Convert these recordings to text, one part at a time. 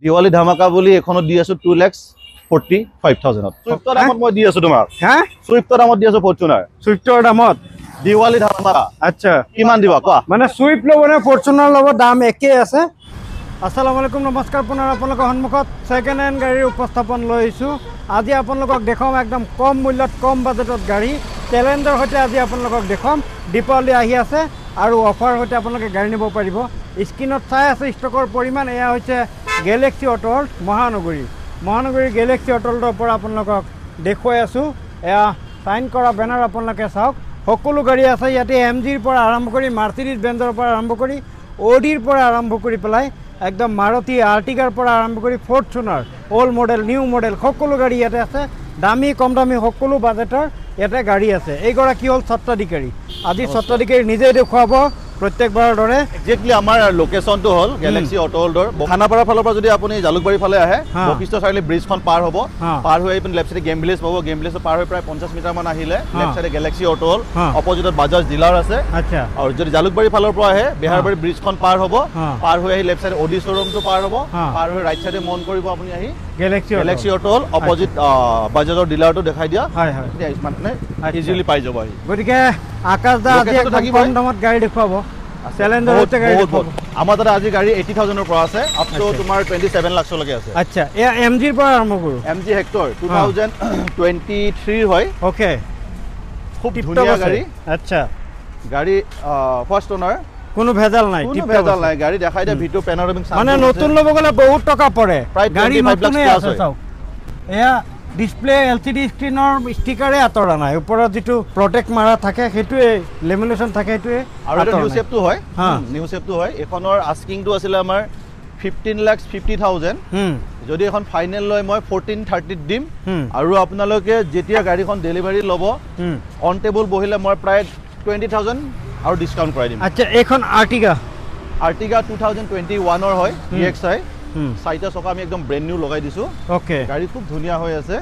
দিৱালী ধামাকা বুলি এখনত দি আছো 2,45,000 সুইফ্টৰ দামত মই দি আছো তোমাক সুইফ্টৰ দামত দি আছো ফৰচুনাৰ সুইফ্টৰ দামত দিৱালী ধামাকা আচ্ছা কিমান দিবা কোৱা মানে সুইফ্ট লবনে ফৰচুনাৰ লগত দাম একে আছে আসসালামু আলাইকুম নমস্কাৰ পুনৰ আপোনালোকৰ সন্মুখত সেকেন্ড হ্যান্ড গাড়ীৰ উপস্থাপন লৈ আহিছো আজি আপোনালোকক দেখাম একদম কম মূল্যত কম বাজেটত গাড়ী টেলেন্টৰ সৈতে আজি আপোনালোকক দেখাম দীপাৱলী আহি আছে আৰু অফাৰ সৈতে আপোনালোকে গাড়ী নিব পাৰিব স্ক্ৰিনত চাই আছে ষ্টকৰ পৰিমাণ এয়া হৈছে গেলেক্সি অটল মহানগৰী গেলেক্সি অটলৰ পৰা আপোনালোকক দেখুৱাই আছো এয়া সাইন কৰা বেনাৰ আপোনালোকে চাওক সকলো গাড়ী আছে ইয়াতে এমজিৰ পৰা আৰম্ভ কৰি মাৰ্চিডিজ বেঞ্জৰ পৰা আৰম্ভ কৰি অডিৰ পৰা আৰম্ভ কৰি পেলাই একদম মাৰুতি আৰ্টিগাৰ পৰা আৰম্ভ কৰি Fortuner old model new model সকলো গাড়ী ইয়াতে আছে দামী কম দামী সকলো বাজেটৰ ইয়াতে গাড়ী আছে এইগৰাকী হ'ল স্বত্বাধিকাৰী আজি স্বত্বাধিকাৰী নিজে দেখুৱাব প্ৰত্যেকবাৰৰ দৰে একজেক্টলি আমাৰ লোকেশনটো হ'ল গেলেক্সি অটো হোল্ডৰ খানাপাৰা ফালৰ পৰা যদি আপুনি জালুকবাৰী ফালে আহে বশিষ্ঠ চাৰিআলি ব্ৰিজখন পাৰ হ'ব পাৰ হৈ আপুনি লেফ্ট সাইডে গেম ভিলেজ পাব গেম ভিলেজ পাৰ হৈ প্ৰায় 50 মিটাৰ মান আহিলে লেফ্ট সাইডে গেলেক্সি অটো হোল্ড অপজিটত বাজাজ ডিলাৰ আছে আচ্ছা আৰু যদি জালুকবাৰী ফালৰ পৰা আহে বিহাৰবাৰী ব্ৰিজখন পাৰ হ'ব পাৰ হৈ আহি লেফ্ট সাইডে অডি শ্বৰুমটো পাৰ হ'ব পাৰ হৈ ৰাইট সাইডে মন কৰিব আপুনি আহি গেলেক্সি অটো হোল্ড অপজিট বাজাজৰ ডিলাৰটো দেখাই দিয়া হয় হয় মানে ইজিলি পাই যাব আহি গতিকে আকাশ দা আজি একদম কম দামত গাড়ী দেখুৱাব সিলিন্ডাৰ হতে গাড়ী দেখুৱাব আমাৰ তাতে আজি গাড়ী 80,000 ৰ পৰা আছে আপ টু তোমাৰ 27 লাখ লৈকে আছে আচ্ছা এ এমজিৰ পৰা আৰম্ভ কৰো এমজি হেক্টৰ 2023 হয় ওকে খুব ধুনীয়া গাড়ী আচ্ছা গাড়ী ফাৰ্স্ট ওনাৰ কোনো ভেজাল নাই গাড়ী দেখাই দিয়া ভিডিও প্যানোৰামিক মানে নতুন ল'ব গলে বহুত টকা পৰে গাড়ী 25 লাখ আছে চাওক এয়া ডিসপ্লে এলসিডি স্ক্ৰিনৰ ষ্টিকাৰে আতৰা নাই ওপৰত যেটো প্ৰটেক্ট মাৰা থাকে হেতুৱে লেমিনেশন থাকে হেতুৱে আৰু এটা নিউ শেপটো হয় নিউ শেপটো হয় এখনৰ আস্কিংটো আছিল আমাৰ 15,50,000 যদি এখন ফাইনেল লয় মই 1430 দিম আৰু আপোনালোকে যেতিয়া গাড়ীখন ডেলিভাৰী ল'ব অন টেবল বহিলে মই প্ৰায় 20,000 আৰু ডিসকাউন্ট কৰাই দিম আচ্ছা এখন আৰ্টিগা 2021 ৰ হয় EXI সাইটা চকা আমি একদম ব্র্যান্ড নিউ লগাই দিছো ওকে গাড়ী খুব ধুনিয়া হৈ আছে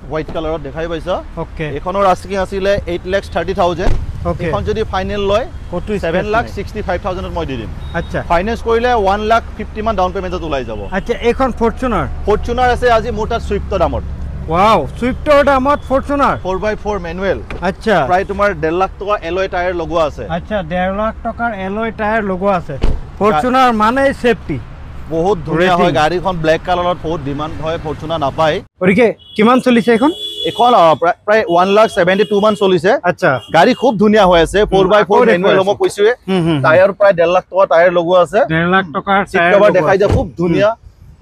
হোয়াইট কালাৰত দেখাই পাইছা ওকে এখনৰ আস্কিং আছিল 8,30,000 ওকে এখন যদি ফাইনেল লয় 7,65,000 ত মই দি দিম আচ্ছা ফাইনান্স কৰিলে 1,50,000 মান ডাউন পেমেন্টত ওলাই যাব আচ্ছা এখন ফৰচুনাৰ আছে আজি মোৰ তাত সুইফ্টৰ দামত ওয়াও সুইফ্টৰ দামত ফৰচুনাৰ 4x4 ম্যানুৱেল আচ্ছা প্ৰায় তোমাৰ 1.5 লাখ টকা এলয় টায়াৰ লগোৱা আছে আচ্ছা 1.5 লাখ টকাৰ এলয় টায়াৰ লগোৱা আছে ফৰচুনাৰ মানে সেফটি বহুত ধুনীয়া হয় গাড়ীখন ব্ল্যাক কালাৰত বহুত ডিমান্ড হয় ফৰচুনাৰ নাপায় ওৰিকে কিমান চলিছে এখন প্ৰায় 1,72,000 মান চলিছে আচ্ছা গাড়ী খুব ধুনীয়া হৈ আছে 4x4 ম্যানুৱেল মই কৈছোৱে টায়াৰ প্ৰায় 1.5 লাখ টকা টায়াৰ লগোৱা আছে 1.5 লাখ টকাৰ টায়াৰ দেখাই দিয়া খুব ধুনীয়া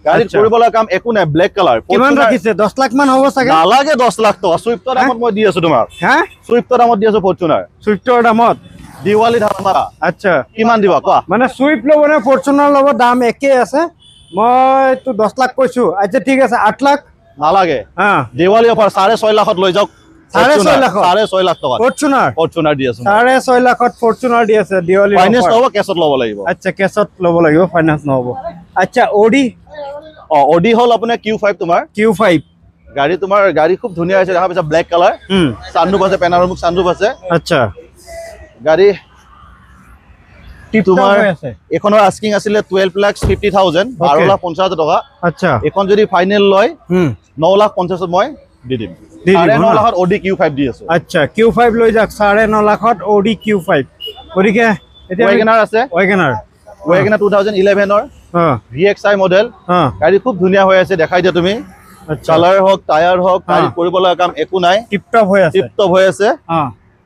গাড়ী কৰিবলা কাম একো নাই ব্ল্যাক কালাৰ কিমান ৰাখিছে 10 লাখ মান হ'ব চাগে নালাগে 10 লাখ টকা সুইফ্টৰ দামত মই দি আছো তোমাক সুইফ্টৰ দামত দি আছো ফৰচুনাৰ সুইফ্টৰ দামত দিৱালী ধামাকা আচ্ছা কিমান দিবা কোৱা মানে সুইফ্ট লবনে ফৰচুনাৰ লগত দাম একে আছে মই তো 10 লাখ কৈছো আচ্ছা ঠিক আছে 8 লাখ নালাগে দিৱালী অফাৰ 6.5 লাখত লৈ যাওক 6.5 লাখ টকা ফৰচুনাৰ দি আছো 6.5 লাখত ফৰচুনাৰ দি আছে দিৱালী ফাইনান্স হ'ব কেছত ল'ব লাগিব আচ্ছা কেছত ল'ব লাগিব ফাইনান্স নহব আচ্ছা অডি হল আপোনাৰ Q5 তোমাৰ Q5 গাড়ী খুব ধুনীয়া আছে দেখা পাইছা ব্ল্যাক কালাৰ সানৰুফ আছে প্যানোৰামিক সানৰুফ আছে আচ্ছা গাড়ী তোমাৰ এখনৰ আস্কিং আছিল 12,50,000 12,50,000 টকা আচ্ছা এখন যদি ফাইনেল লয় 9,50,000 মই দি দিম 9.5 লাখত অডি Q5 দি আছো আচ্ছা Q5 লৈ যাক 9.5 লাখত অডি Q5 গৰিকে এতিয়া ওয়াগনাৰ আছে ওয়াগনাৰ 2011 ৰ VXI মডেল গাড়ী খুব ধুনীয়া হৈ আছে দেখাই দিয়া তুমি কালাৰ হক টায়াৰ হক গাড়ী কৰিবলা কাম একো নাই টিপটপ হৈ আছে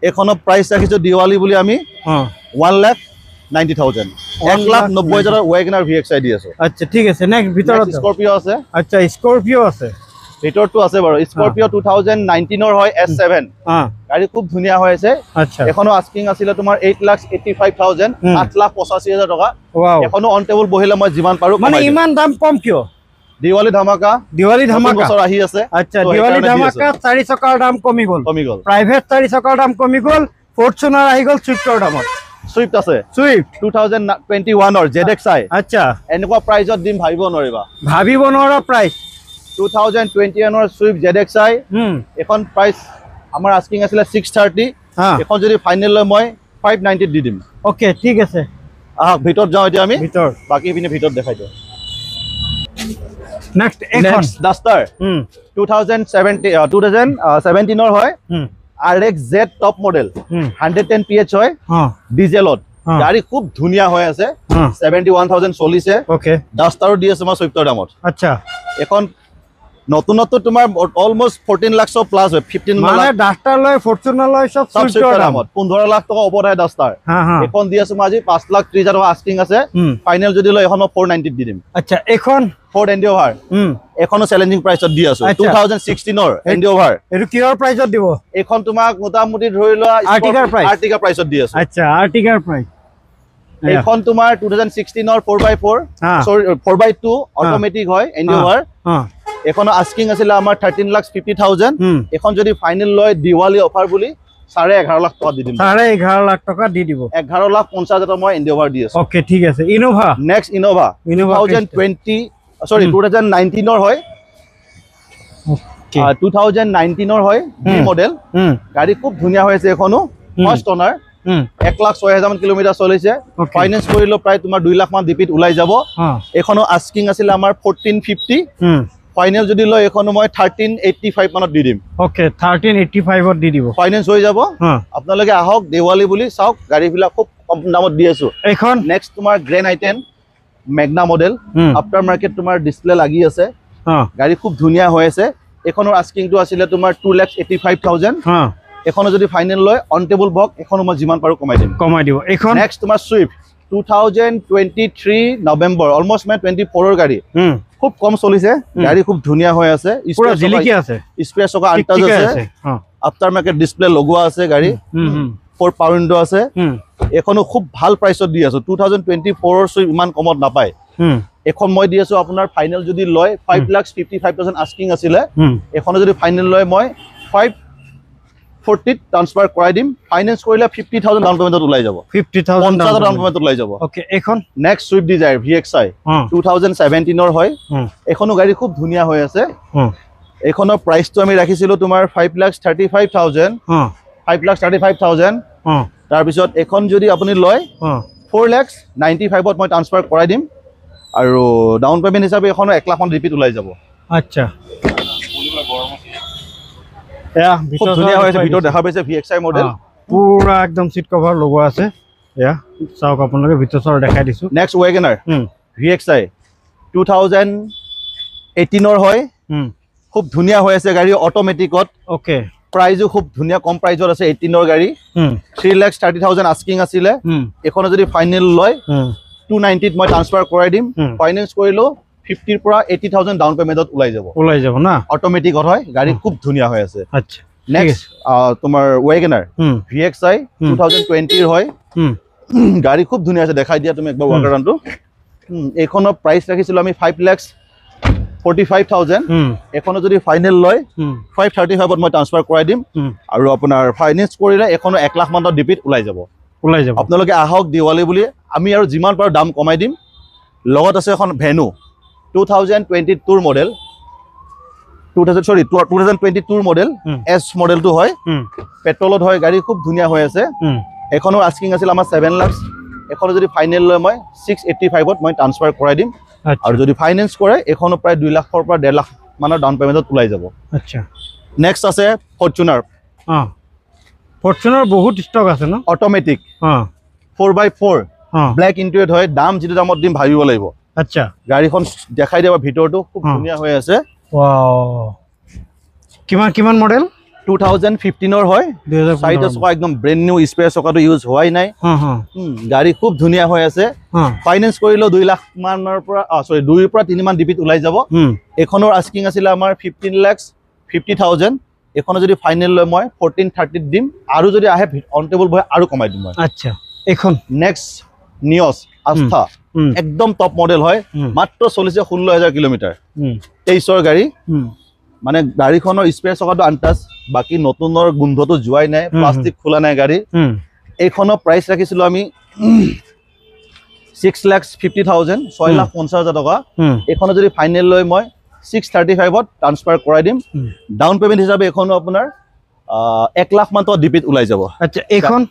এখনৰ প্ৰাইস ৰাখিছো দিৱালী বুলি আমি 1,90,000 1,90,000 ওয়াগনাৰ VXI দি আছো আচ্ছা ঠিক আছে নেক্সট ভিতৰত স্কৰপিও আছে আচ্ছা স্কৰপিও আছে ভিতৰটো আছে বাৰু স্কৰপিও 2019 ৰ হয় S7 গাড়ী খুব ধুনীয়া হৈ আছে আচ্ছা এখনো আস্কিং আছিল তোমাৰ 8,85,000 8,85,000 টকা এখনো অন টেবল বহিলে মই যিমান পাৰো মানে ইমান দাম কম কিয় দিৱালী ধামাকা বছৰ আহি আছে আচ্ছা দিৱালী ধামাকা 4 চকাৰ দাম কমি গল প্ৰাইভেট 4 চকাৰ দাম কমি গল ফৰচুনাৰ আহি গল সুইফ্টৰ দামত সুইফ্ট আছে সুইফ্ট 2021 ৰ ZXI আচ্ছা এনেকুৱা প্ৰাইজত দিম ভাবিব নোৱাৰা প্ৰাইস 2021 ৰ সুইফ্ট ZXI এখন প্ৰাইস আমাৰ আস্কিং আছিল 630 এখন যদি ফাইনেল লয় মই 590 দি দিম ওকে ঠিক আছে ভিতৰত যাওঁ এতিয়া আমি বাকি পিনে ভিতৰত দেখাই দিওঁ নেক্সট এখন নেক্সট ডাস্টাৰ 2017 হয় RX-Z টপ মডেল 110 PH হয় ডিজেলত গাড়ী খুব ধুনীয়া হৈ আছে 71000 চলিছে ওকে ডাস্টাৰো দি আছে মই সুইফ্টৰ দামত আচ্ছা এখন নতুনত্ব তোমাৰ অলমোস্ট 14 লাখ প্লাস হয় 15 মানে লাখ ডাস্টাৰ লৈ ফৰচুনাৰ লৈ সব সুইফ্টৰ দামত 15 লাখ টকা ওপৰত হয় ডাস্টাৰ এখন দি আছে মই আজি 5 লাখ 30 হাজাৰ টকা আস্কিং আছে ফাইনেল যদি লয় এখন 490 দি দিম আচ্ছা এখন ফৰ্ড এন্ডিওভাৰ এখনো চ্যালেঞ্জিং প্ৰাইসত দি আছো 2016 ৰ এন্ডিওভাৰ এটো কিহৰ প্ৰাইসত দিব এখন তোমাক মোটামুটি ধৰি লোৱা আৰ্টিকা প্ৰাইসত দি আছো আচ্ছা আৰ্টিকাৰ প্ৰাইস এখন তোমাৰ 2016 ৰ 4x4 সৰি 4x2 অটোমেটিক হয় এন্ডিওভাৰ এখন আস্কিং আছিল আমাৰ 13,50,000 এখন যদি ফাইনেল লয় দিৱালী অফাৰ বুলি 11.5 লাখ টকা দি দিম 11.5 লাখ টকা দি দিব 11,50,000 টকা মই এন্ডিওভাৰ দি আছো ওকে ঠিক আছে ইনোভা নেক্সট ইনোভা 2019 ৰ হয় 2019 ৰ হয় বি মডেল গাড়ী খুব ধুনীয়া হৈ আছে এখনো ফাৰ্স্ট ওনাৰ 1,06,000 কিলোমিটাৰ চলিছে ফাইনেন্স কৰিলো প্ৰায় তোমাৰ 2 লাখ মান ডিপিত ওলাই যাব এখনো আস্কিং আছিল আমাৰ 1450 ফাইনেল যদি লয় এখনো মই 1385 মানত দি দিম ওকে 1385 ত দি দিব ফাইনেন্স হৈ যাব আপোনালোকে আহক দেৱালী বুলি চাওক গাড়ীবিলাক খুব কম দামত দি আছো এখন নেক্সট তোমাৰ grand i ten Magna model after market তোমাৰ ডিসপ্লে লাগি আছে গাড়ী খুব ধুনীয়া হৈ আছে এখনৰ আস্কিংটো আছিল তোমাৰ 2,85,000 এখনো যদি ফাইনেল লয় অন টেবল বক এখনো মই যিমান পাৰো কমাই দিব এখন নেক্সট তোমাৰ সুইফট 2023 নৱেম্বৰ অলমোস্ট মানে 24 ৰ গাড়ী খুব কম চলিছে গাড়ী খুব ধুনীয়া হৈ আছে পুৰা জিলিকি আছে স্পেস থকা আনটাচ আছে আফটাৰ মাৰ্কেট ডিসপ্লে লগোৱা আছে গাড়ী 4 পাৱাৰ উইন্ডো আছে এখনো খুব ভাল প্ৰাইসত দি আছো 2024 ৰ সুইফট ইমান কমত নাপায় এখন মই দি আছো আপোনাৰ ফাইনেল যদি লয় 5,55,000 আস্কিং আছিলে এখনো যদি ফাইনেল লয় মই 540 ট্ৰান্সফাৰ কৰাই দিম ফাইনান্স কৰিলে 50,000 ডাউন পেমেন্টত ওলাই যাব 50,000 ডাউন পেমেন্টত ওলাই যাব ওকে এখন নেক্সট সুইফট ডিজায়াৰ VXI 2017 ৰ হয় এখনো গাড়ী খুব ধুনীয়া হৈ আছে এখনৰ প্ৰাইসটো আমি ৰাখিছিলো তোমাৰ 5,35,000 5,35,000 তাৰ পিছত এখন যদি আপুনি লয় 4,95,000 মই ট্ৰান্সফাৰ কৰাই দিম আৰু ডাউন পেমেন্ট হিচাপে এখনো 1 লাখ মান ৰিপিট ওলাই যাব আচ্ছা খুব ধুনীয়া হৈ আছে ভিতৰত দেখা পাইছে VXI মডেল পুৰা একদম সিট কভাৰ লগোৱা আছে এয়া চাওক আপোনালোকে ভিতৰত সৰ দেখাই দিছো নেক্সট WagonR VXI 2018 ৰ হয় খুব ধুনীয়া হৈ আছে গাড়ী অটোমেটিকত ওকে প্ৰাইজও খুব ধুনীয়া কম প্ৰাইজত আছে 18 ৰ গাড়ী 3,30,000 আস্কিং আছিলে এখনো যদি ফাইনেল লয় 290 ত মই ট্ৰান্সফাৰ কৰাই দিম ফাইনান্স কৰিলো 50 ৰ পৰা 80,000 ডাউন পেমেন্টত ওলাই যাব না অটোমেটিকত হয় গাড়ী খুব ধুনীয়া হৈ আছে আচ্ছা নেক্সট তোমাৰ WagonR VXI 2020 ৰ হয় গাড়ী খুব ধুনীয়া আছে দেখাই দিয়া তুমি একবাৰ ৱাকাৰনটো এখনৰ প্ৰাইস ৰাখিছিল আমি 5,45,000 এখনো যদি ফাইনেল লয় 535 ত মই ট্ৰান্সফাৰ কৰাই দিম আৰু আপোনাৰ ফাইনান্স কৰিলে এখনো 1 লাখ মানৰ ডিপিট ওলাই যাব আপোনালোকে আহক দিৱালী বুলি আমি আৰু যিমান পাৰো দাম কমাই দিম লগত আছে এখন ভেনু 2022 মডেল 2022 মডেল এস মডেলটো হয় পেট্ৰলত হয় গাড়ী খুব ধুনীয়া হৈ আছে এখনো আস্কিং আছিল আমাৰ 7 লাখ এখনো যদি ফাইনেল লয় মই 685 ত মই ট্ৰান্সফাৰ কৰাই দিম আৰু যদি ফাইনান্স কৰে এখনো প্ৰায় 2 লাখৰ পৰা 1.5 লাখ মানৰ ডাউন পেমেন্টত ওলাই যাব আচ্ছা নেক্সট আছে ফৰচুনাৰ ফৰচুনাৰ বহুত ষ্টক আছে ন অটোমেটিক 4x4 ব্ল্যাক ইন্টেৰিয়ৰ হয় দাম যেটো দামত দিম ভাবিব লাগিব আচ্ছা গাড়ীখন দেখাই দেবা ভিতৰটো খুব ধুনীয়া হৈ আছে ওয়াও কিমান মডেল 2015 ৰ হয় 2004 চকা একদম ব্ৰ্যান্ড নিউ স্পেয়াৰ চকাটো ইউজ হোৱাই নাই গাড়ী খুব ধুনীয়া হৈ আছে ফাইনান্স কৰিলো 2 লাখ মানৰ পৰা সৰি 2 পৰা 3 মান ডিপিত ওলাই যাব এখনৰ আস্কিং আছিল আমাৰ 15,50,000 এখনো যদি ফাইনেল লয় মই 1430 দিম আৰু যদি আহে অন টেবল বয় আৰু কমাই দিম মই আচ্ছা এখন নেক্সট নিয়স আস্থা একদম টপ মডেল হয় মাত্ৰ চলিছে 16,000 কিলোমিটাৰ 23 ৰ গাড়ী মানে গাড়ীখনৰ স্পেয়াৰ চকাটো আনটাচ বাকি নতুনৰ গোন্ধটো জুৱাই নাই প্লাষ্টিক খোলা নাই গাড়ী এইখনৰ প্ৰাইস ৰাখিছিলো আমি 6,50,000 6,50,000 টকা এখনো যদি ফাইনেল লয় মই 635 ত ট্ৰান্সফাৰ কৰাই দিম ডাউন পেমেন্ট হিচাপে এখনো আপোনাৰ 1 লাখ মান টকা ডিপিত ওলাই যাব আচ্ছা এখন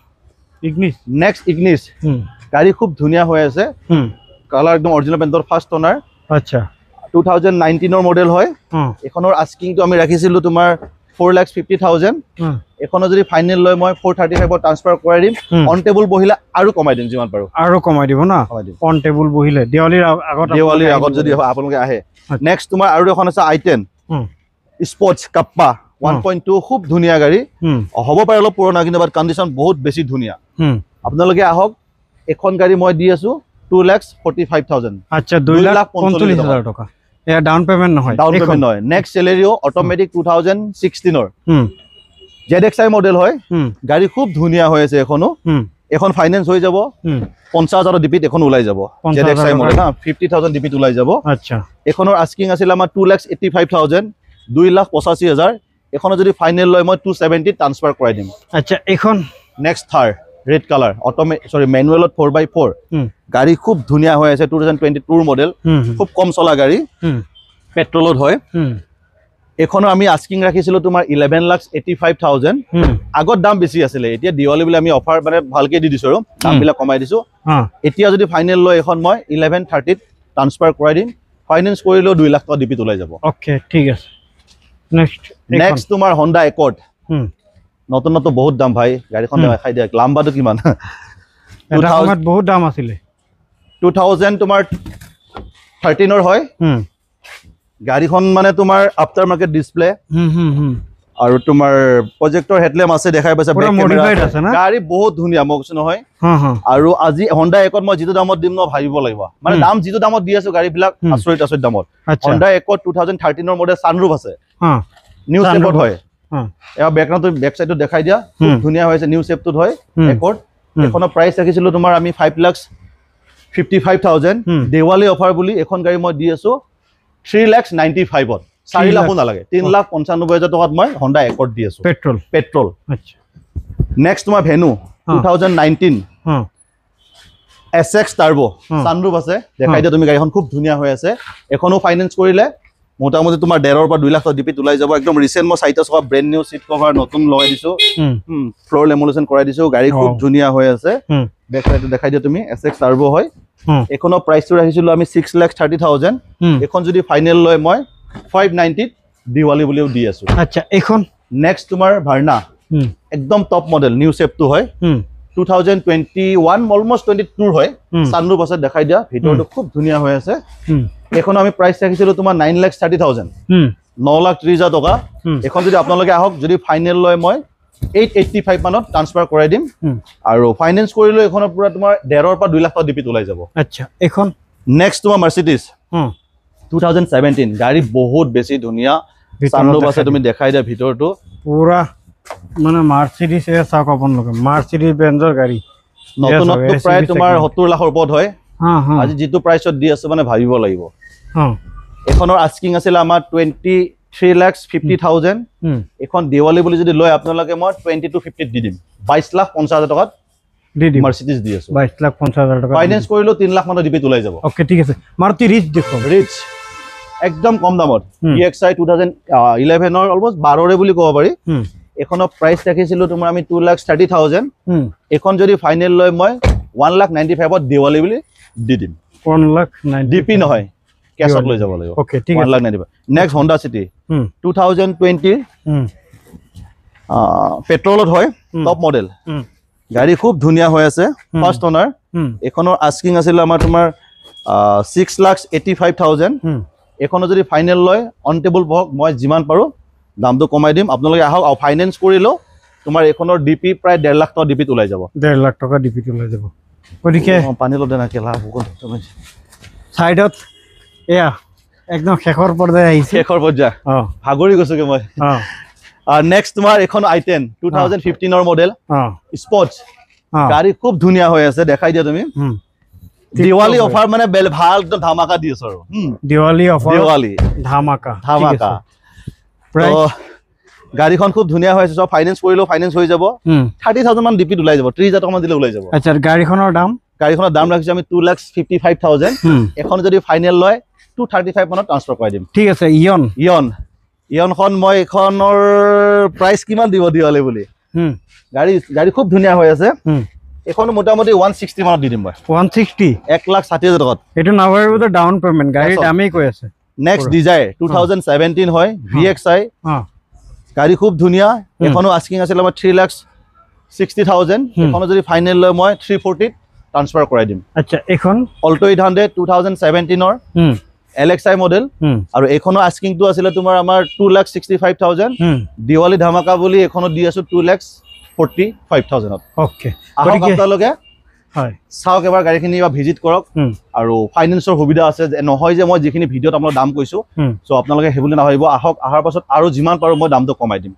ইগনিস নেক্সট ইগনিস গাড়ী খুব ধুনীয়া হৈ আছে কালাৰ একদম অৰিজিনাল পেন্টৰ ফাৰ্স্ট ওনাৰ আচ্ছা 2019 মডেল হয় এখনৰ আস্কিংটো আমি ৰাখিছিলো তোমাৰ 4,50,000 এখনৰ যদি ফাইনেল লয় মই 435 ট্ৰান্সফাৰ কৰাই দিম অন টেবুল বহিলে আৰু কমাই দিম যিমান পাৰো আৰু কমাই দিব না অন টেবুল বহিলে দিৱালীৰ আগত যদি আপোনালোকে আহে নেক্সট তোমাৰ আৰু এখন আছে i10 স্পৰ্টছ কাপ্পা 1.2 খুব ধুনীয়া গাড়ী হ'ব পাৰে অলপ পুৰণা কিন্তু বাট কণ্ডিশ্যন বহুত বেছি ধুনীয়া আপোনালোকে আহক এখন গাড়ী মই দি আছো 2,45,000 আচ্ছা 2,45,000 টকা এয়া ডাউন পেমেন্ট নহয় নেক্সট সেলেৰিও অটোমেটিক 2016 ZXi মডেল হয় গাড়ী খুব ধুনীয়া হৈ আছে এখন ফাইনান্স হৈ যাব 50,000 ডিপিত এখন ওলাই যাব ZXi মডেল না 50,000 ডিপিত ওলাই যাব আচ্ছা এখনৰ আস্কিং আছিল আমাৰ 2,85,000 2,85,000 এখনৰ যদি ফাইনেল লয় মই 270 ট্ৰান্সফাৰ কৰাই দিম আচ্ছা এখন নেক্সট থাৰ ৰেড কালাৰ মেনুৱেলত 4x4 গাড়ী খুব ধুনীয়া হৈ আছে 2022 মডেল খুব কম চলা গাড়ী পেট্ৰলত হয় এখনৰ আমি আস্কিং ৰাখিছিলো তোমাৰ 11,85,000 আগত দাম বেছি আছিল এতিয়া দিৱালী বুলি আমি অফাৰ মানে ভালকে দি দিছো আৰু দামবিলাক কমাই দিছো এতিয়া যদি ফাইনেল লয় এখন মই 1130 ট্ৰান্সফাৰ কৰাই দিম ফাইনান্স কৰিলেও 2 লাখ টকা ডিপিত ওলাই যাব ওকে ঠিক আছে নেক্সট তোমাৰ Honda Accord নতুন বহুত দাম ভাই গাড়ীখন দেখাই দিয়া লাম্বাটো কিমান এটা সময়ত বহুত দাম আছিল 2000 তোমাৰ 13 হয় গাড়ীখন মানে তোমাৰ আফটাৰ মাৰ্কেট ডিসপ্লে আৰু তোমাৰ প্ৰজেক্টৰ হেডল্যাম্প আছে দেখাই পাইছা বেক কেমেৰা গাড়ী বহুত ধুনীয়া মগছ নহয় আৰু আজি Honda Accord মই যিটো দামত দিম ন ভাবিব লাগিব মানে দাম যিটো দামত দি আছো গাড়ীবিলাক আচৰিত দামত Honda Accord 2013 মডেল সানৰুফ আছে নিউ শেপত হয় এয়া ব্যাকগ্ৰাউণ্ডটো ব্যাক সাইডটো দেখাই দিয়া খুব ধুনীয়া হৈছে নিউ শেপটোত হয় Accord এখনৰ প্ৰাইস ৰাখিছিলো তোমাৰ আমি 5,55,000 দেৱালী অফাৰ বুলি এখন গাড়ী মই দি আছো 3,95,000 4 লাখ নালাগে 3,95,000 টকাত মই Honda Accord দি আছো পেট্ৰল আচ্ছা নেক্সট তোমাৰ ভেনু 2019 SX টাৰ্বো সানৰুফ আছে দেখাই দিয়া তুমি গাড়ীখন খুব ধুনীয়া হৈ আছে এখনো ফাইনান্স কৰিলে মোটামুটি তোমাৰ 1.5 পৰা 2 লাখ টকা ডিপিত ওলাই যাব একদম ৰিসেন্ট মই সাইটাস সব ব্ৰ্যান্ড নিউ সিট কভাৰ নতুন লগাই দিছো ফ্লোৰ লেমুলেশন কৰাই দিছো গাড়ী খুব ধুনীয়া হৈ আছে ব্যাক সাইডটো দেখাই দিয়া তুমি SX টাৰ্বো হয় এখনৰ প্ৰাইসটো ৰাখিছিলো আমি 6,30,000 এখন যদি ফাইনেল লয় মই 590 দিৱালী বুলিও দি আছো আচ্ছা এখন নেক্সট তোমাৰ ভাৰ্না একদম টপ মডেল নিউ শেপটো হয় 2021 অলমোস্ট 22 হয় সানৰুফ আছে দেখাই দিয়া ভিতৰটো খুব ধুনীয়া হৈ আছে এখন আমি প্ৰাইস ৰাখিছিলো তোমাৰ 9,30,000 9,30,000 টকা এখন যদি আপোনালোকে আহক যদি ফাইনেল লয় মই 885 মানত ট্ৰান্সফাৰ কৰাই দিম আৰু ফাইনান্স কৰিলে এখনৰ পুৰা তোমাৰ 1.5 পৰা 2 লাখ টকা ডিপিত ওলাই যাব আচ্ছা এখন নেক্সট তোমাৰ মাৰ্সিডিজ 2017 গাড়ী বহুত বেছি ধুনীয়া সানৰুফ আছে তুমি দেখাই দিয়া ভিতৰটো পুৰা মানে মাৰ্সিডিজ এ চাওক আপোনালোকে মাৰ্সিডিজ বেঞ্জৰ গাড়ী নতুনত্ব প্ৰায় তোমাৰ 70 লাখৰ ওপৰত হয় আজি যেটো প্ৰাইসত দি আছে মানে ভাবিব লাগিব এখনৰ আস্কিং আছিল আমাৰ 23,50,000 এখন দিৱালী বুলি যদি লয় আপোনালোকে মই 2250 দি দিম 22,50,000 টকাত দি দিম মাৰ্সিডিজ দি আছো 22,50,000 টকা ফাইনান্স কৰিলো 3 লাখ মানৰ ডিপিত ওলাই যাব ওকে ঠিক আছে মাৰুতি ৰিচ দেখো ৰিচ একদম কম দামত EXI 2011 ৰ অলমোস্ট 12 ৰে বুলি ক'ব পাৰি এখনৰ প্ৰাইস ৰাখিছিলো তোমাৰ আমি 2,30,000 এখন যদি ফাইনেল লয় মই 1,95,000 দিৱালী বুলি দি দিম 1,90,000 ডিপি নহয় কেছত লৈ যাব লাগিব ওকে ঠিক আছে 1,90,000 নেক্সট Honda City 2020 পেট্ৰলত হয় টপ মডেল গাড়ী খুব ধুনীয়া হৈ আছে ফাৰ্স্ট ওনাৰ এখনৰ আস্কিং আছিল আমাৰ তোমাৰ 6,85,000 এখনৰ যদি ফাইনেল লয় অন টেবুল বহক মই যিমান পাৰো দামটো কমাই দিম আপোনালোকে আহক আৰু ফাইনান্স কৰিলো তোমাৰ এখনৰ ডিপি প্ৰায় 1.5 লাখ টকা ডিপিত ওলাই যাব 1.5 লাখ টকা ডিপিত ওলাই যাব ওদিকে পানী লদে না কেলা বহুত সাইডত এয়া একদম শেখৰ পৰ্যায় আহিছে শেখৰ পৰ্যায় ভাগৰি গৈছকে মই আৰ নেক্সট তোমাৰ এখন i10 2015 ৰ মডেল স্পৰ্টছ গাড়ী খুব ধুনীয়া হৈ আছে দেখাই দিয়া তুমি দিৱালী অফাৰ মানে ভাল একদম ধামাকা দি আছে আৰু দিৱালী অফাৰ দিৱালী ধামাকা তো গাড়ীখন খুব ধুনীয়া হৈ আছে সব ফাইনান্স কৰিলো ফাইনান্স হৈ যাব 30,000 মান ডিপিত ওলাই যাব 30,000 টকা মান দিলে ওলাই যাব আচ্ছা গাড়ীখনৰ দাম ৰাখিছো আমি 2,55,000 এখন যদি ফাইনেল লয় 235 মানত ট্ৰান্সফাৰ কৰাই দিম ঠিক আছে ইয়নখন মই এখনৰ প্ৰাইস কিমান দিব দিৱালী বুলি গাড়ী খুব ধুনীয়া হৈ আছে এখন মোটামুটি 160 মানত দি দিম মই 160 1,60,000 টকাত এটো নাভাৰিব ডাউন পেমেন্ট গাড়ী দামেই কৈ আছে নেক্সট ডিজায়াৰ 2017 হয় VXI গাড়ী খুব ধুনীয়া এখনো আস্কিং আছিল আমাৰ 3,60,000 এখনো যদি ফাইনেল লয় মই 340 ট্ৰান্সফাৰ কৰাই দিম আচ্ছা এখন অল্টো 800 2017 ৰ LXI মডেল আৰু এখনো আস্কিংটো আছিল তোমাৰ আমাৰ 2,65,000 দিৱালী ধামাকা বুলি এখনো দি আছো 2,45,000 ওকে আহক আপোনালোকে হয় চাওক এবাৰ গাড়ীখিনি বা ভিজিট কৰক আৰু ফাইনেন্সৰ সুবিধা আছে যে নহয় যে মই যিখিনি ভিডিঅ'ত আপোনাক দাম কৈছো সো আপোনালোকে হেবুলি নাভাবিব আহক আহাৰ পাছত আৰু যিমান পাৰো মই দামটো কমাই দিম